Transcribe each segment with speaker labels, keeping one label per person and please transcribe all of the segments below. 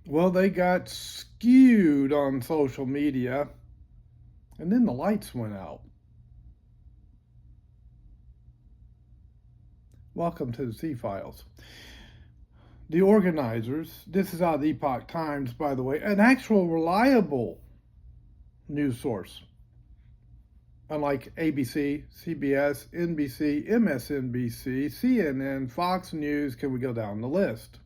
Speaker 1: Well, they got skewed on social media, and then the lights went out. Welcome to the Z-Files. The organizers, this is out of the Epoch Times, by the way, an actual reliable news source. Unlike ABC, CBS, NBC, MSNBC, CNN, Fox News, can we go down the list?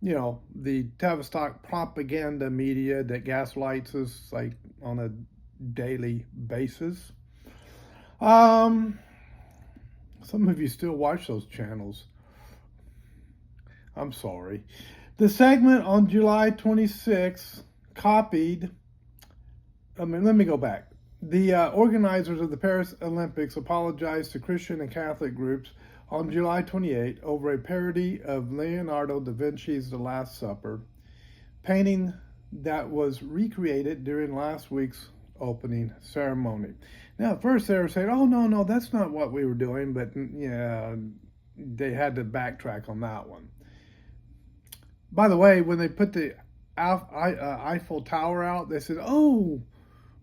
Speaker 1: You know, the Tavistock propaganda media that gaslights us like on a daily basis. Some of you still watch those channels. I'm sorry. The segment on July 26th copied. Let me go back. The organizers of the Paris Olympics apologized to Christian and Catholic groups on July 28 over a parody of Leonardo da Vinci's The Last Supper, painting that was recreated during last week's opening ceremony. Now, at first they were saying, oh, no, that's not what we were doing, but yeah, they had to backtrack on that one. By the way, when they put the Eiffel Tower out, they said, oh,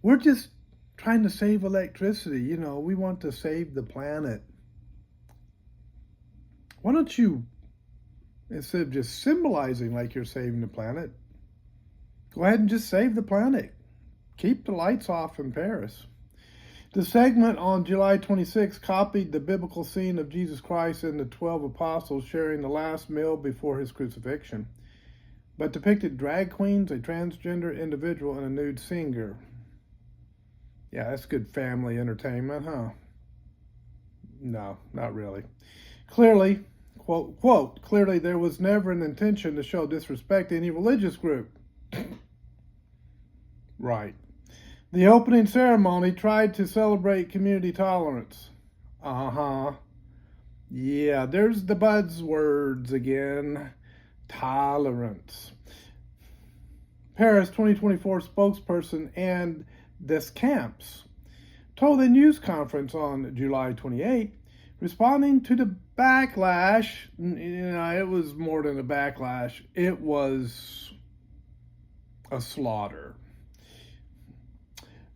Speaker 1: we're just trying to save electricity. You know, we want to save the planet. Why don't you, instead of just symbolizing like you're saving the planet, go ahead and just save the planet. Keep the lights off in Paris. The segment on July 26 copied the biblical scene of Jesus Christ and the 12 apostles sharing the last meal before his crucifixion, but depicted drag queens, a transgender individual, and a nude singer. Yeah, that's good family entertainment, huh? No, not really. Clearly, quote, clearly there was never an intention to show disrespect to any religious group. Right. The opening ceremony tried to celebrate community tolerance. Yeah, there's the buzzwords again. Tolerance. Paris 2024 spokesperson Anne Descamps told a news conference on July 28, responding to the backlash. It was more than a backlash. It was a slaughter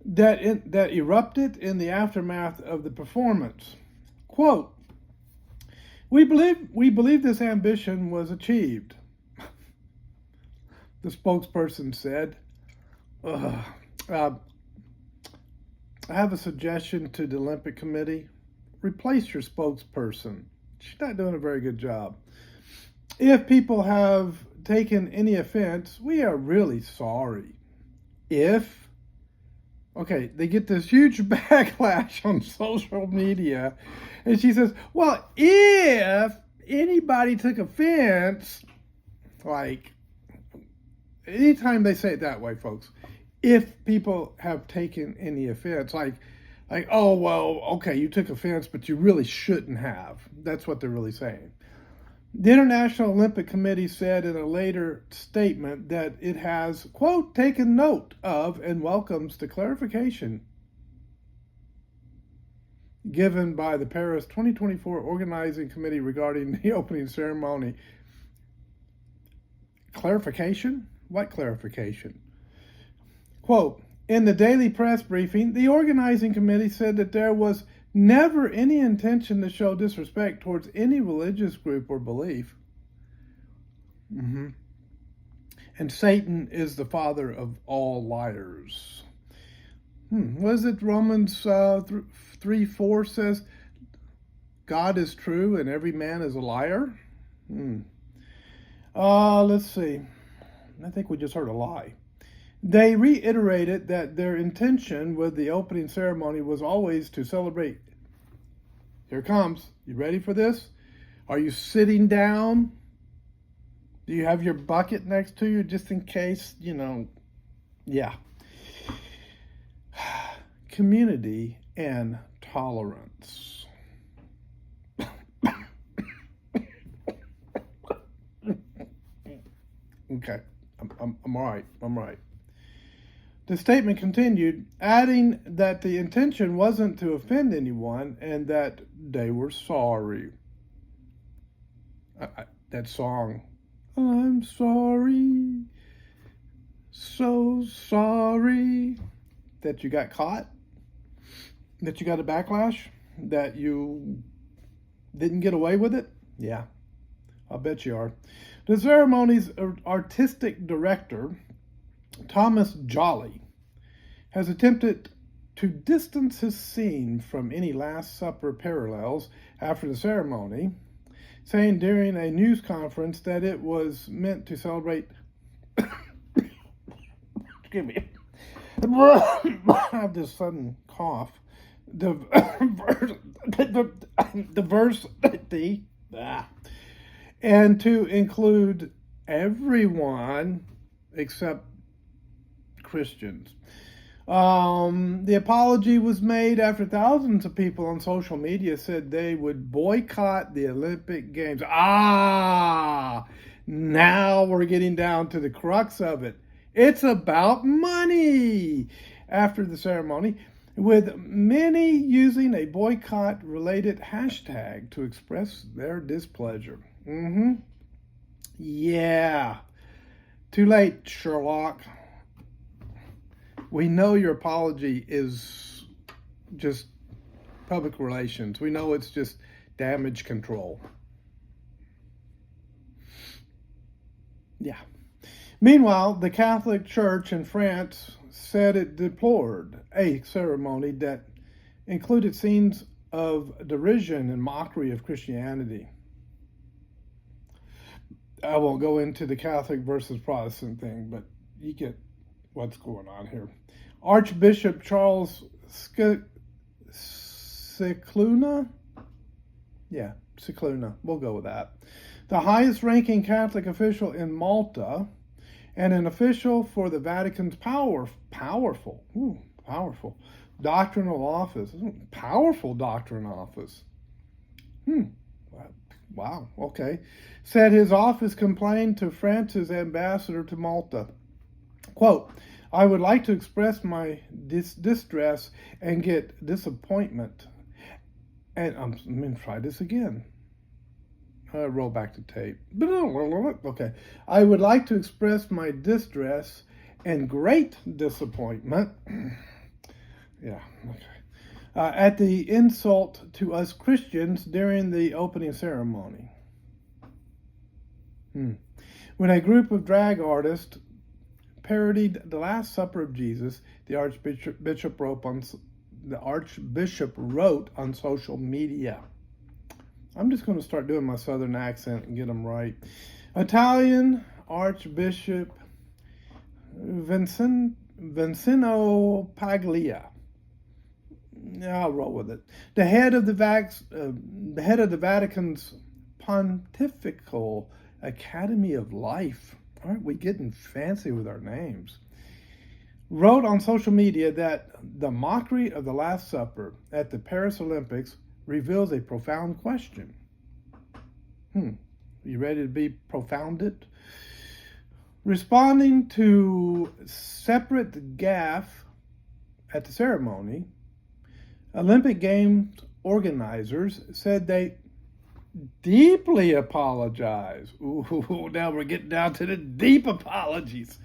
Speaker 1: that erupted in the aftermath of the performance. Quote, we believe this ambition was achieved, the spokesperson said. I have a suggestion to the Olympic Committee. Replace your spokesperson. She's not doing a very good job. If people have taken any offense, we are really sorry. Okay, they get this huge backlash on social media, and she says, well, if anybody took offense, like, anytime they say it that way, folks, if people have taken any offense, like, oh, well, okay, you took offense, but you really shouldn't have. That's what they're really saying. The International Olympic Committee said in a later statement that it has, quote, taken note of and welcomes the clarification given by the Paris 2024 Organizing Committee regarding the opening ceremony. Clarification? What clarification? Quote, in the daily press briefing, the organizing committee said that there was never any intention to show disrespect towards any religious group or belief. And Satan is the father of all liars. What is it? Romans 3:4 says, God is true and every man is a liar. Let's see. I think we just heard a lie. They reiterated that their intention with the opening ceremony was always to celebrate. Here it comes. You ready for this? Are you sitting down? Do you have your bucket next to you just in case, Yeah. Community and tolerance. Okay. I'm all right. I'm all right. The statement continued, adding that the intention wasn't to offend anyone and that they were sorry. That song, I'm sorry, so sorry that you got caught, that you got a backlash, that you didn't get away with it. Yeah, I'll bet you are. The ceremony's artistic director, Thomas Jolly, has attempted to distance his scene from any Last Supper parallels after the ceremony, saying during a news conference that it was meant to celebrate. Excuse me. I have this sudden cough. Diversity, and to include everyone except Christians. The apology was made after thousands of people on social media said they would boycott the Olympic Games. Now we're getting down to the crux of it. It's about money. After the ceremony, with many using a boycott-related hashtag to express their displeasure. Yeah. Too late, Sherlock. We know your apology is just public relations. We know it's just damage control. Yeah. Meanwhile, the Catholic Church in France said it deplored a ceremony that included scenes of derision and mockery of Christianity. I won't go into the Catholic versus Protestant thing, but you get what's going on here. Archbishop Charles Scicluna? Yeah, Scicluna. We'll go with that. The highest-ranking Catholic official in Malta and an official for the Vatican's powerful doctrinal office. Powerful doctrinal office. Wow, okay. Said his office complained to France's ambassador to Malta. Quote, I would like to express my distress and get disappointment. And I'm going to try this again. Roll back the tape. Okay. I would like to express my distress and great disappointment. Yeah, okay. At the insult to us Christians during the opening ceremony. When a group of drag artists parodied the Last Supper of Jesus, the Archbishop wrote on social media. I'm just going to start doing my southern accent and get them right. Italian Archbishop Vincino Paglia. I'll roll with it. The head of the Vatican's Pontifical Academy of Life. Aren't we getting fancy with our names? Wrote on social media that the mockery of the Last Supper at the Paris Olympics reveals a profound question. You ready to be profounded? Responding to separate gaffe at the ceremony, Olympic Games organizers said they deeply apologize. Ooh, now we're getting down to the deep apologies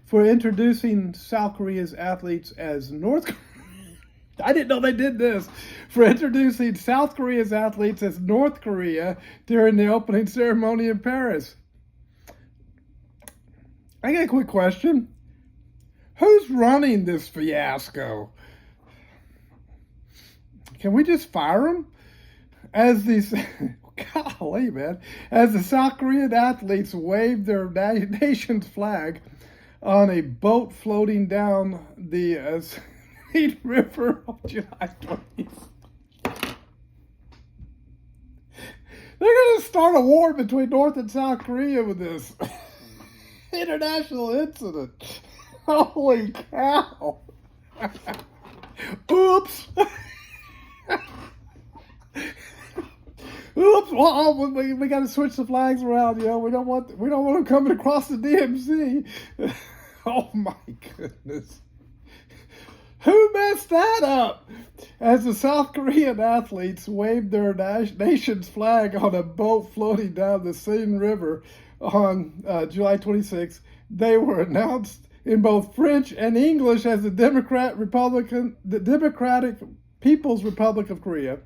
Speaker 1: for introducing South Korea's athletes as North Korea. I didn't know they did this. For introducing South Korea's athletes as North Korea during the opening ceremony in Paris. I got a quick question. Who's running this fiasco? Can we just fire them? As these, golly, man, as the South Korean athletes waved their nation's flag on a boat floating down the Seine River on July 20th. They're going to start a war between North and South Korea with this international incident. Holy cow. Oops. Oops! Well, we got to switch the flags around. You know, we don't want them coming across the DMZ. Oh my goodness! Who messed that up? As the South Korean athletes waved their nation's flag on a boat floating down the Seine River on July 26, they were announced in both French and English as the Democratic People's Republic of Korea,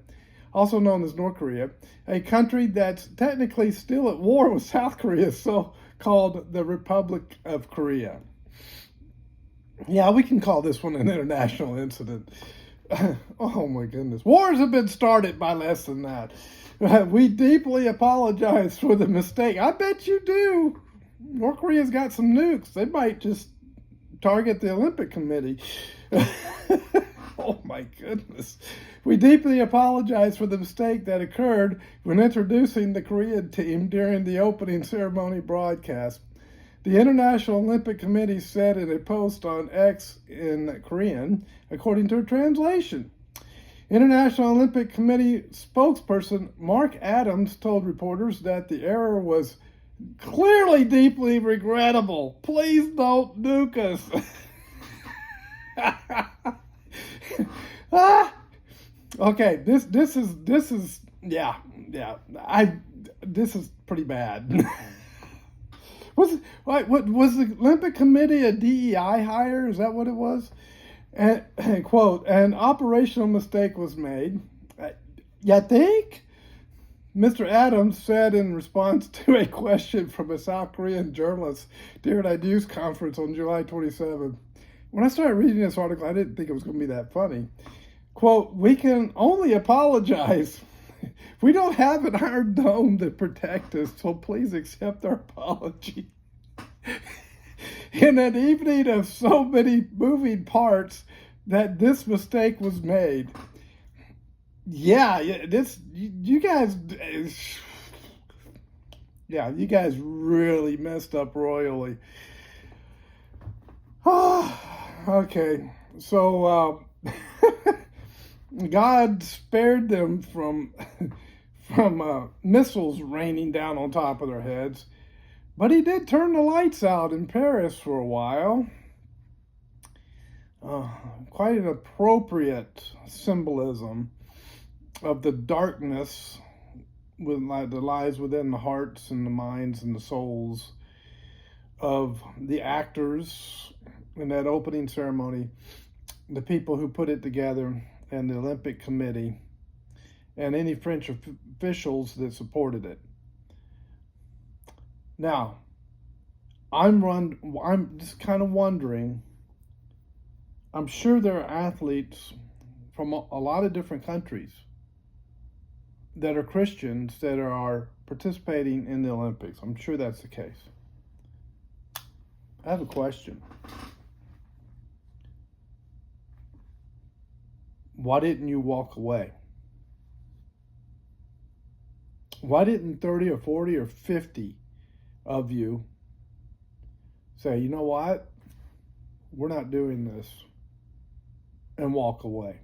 Speaker 1: also known as North Korea, a country that's technically still at war with South Korea, so called the Republic of Korea. Yeah, we can call this one an international incident. Oh my goodness. Wars have been started by less than that. We deeply apologize for the mistake. I bet you do. North Korea's got some nukes. They might just target the Olympic Committee. Oh my goodness. We deeply apologize for the mistake that occurred when introducing the Korean team during the opening ceremony broadcast. The International Olympic Committee said in a post on X in Korean, according to a translation. International Olympic Committee spokesperson Mark Adams told reporters that the error was clearly deeply regrettable. Please don't nuke us. Okay, this is pretty bad. Was the Olympic Committee a DEI hire? Is that what it was? And quote, an operational mistake was made. You think? Mr. Adams said in response to a question from a South Korean journalist during a news conference on July 27th. When I started reading this article, I didn't think it was going to be that funny. Quote, we can only apologize. We don't have an iron dome to protect us, so please accept our apology. In an evening of so many moving parts that this mistake was made. Yeah, you guys really messed up royally. Okay, so God spared them from missiles raining down on top of their heads, but he did turn the lights out in Paris for a while. Quite an appropriate symbolism of the darkness that lies within the hearts and the minds and the souls of the actors in that opening ceremony, the people who put it together, and the Olympic Committee, and any French officials that supported it. Now, I'm just kind of wondering, I'm sure there are athletes from a lot of different countries that are Christians that are participating in the Olympics. I'm sure that's the case. I have a question. Why didn't you walk away? Why didn't 30 or 40 or 50 of you say, you know what? We're not doing this, and walk away?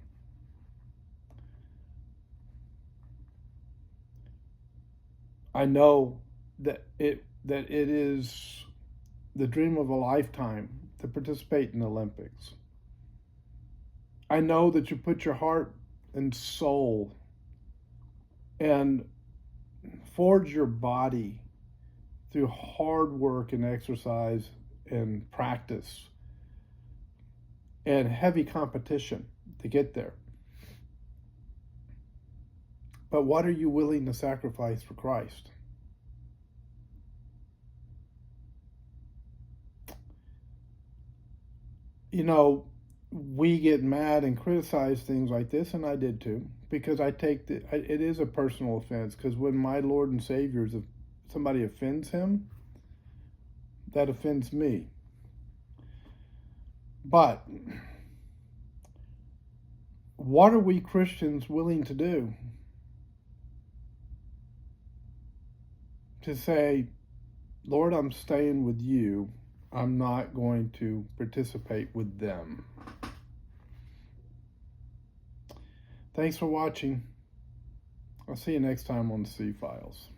Speaker 1: I know that it is the dream of a lifetime to participate in the Olympics. I know that you put your heart and soul and forge your body through hard work and exercise and practice and heavy competition to get there. But what are you willing to sacrifice for Christ? You know, we get mad and criticize things like this, and I did too, because it is a personal offense, because when my Lord and Savior, if somebody offends him, that offends me. But what are we Christians willing to do? To say, Lord, I'm staying with you. I'm not going to participate with them. Thanks for watching. I'll see you next time on the C-Files.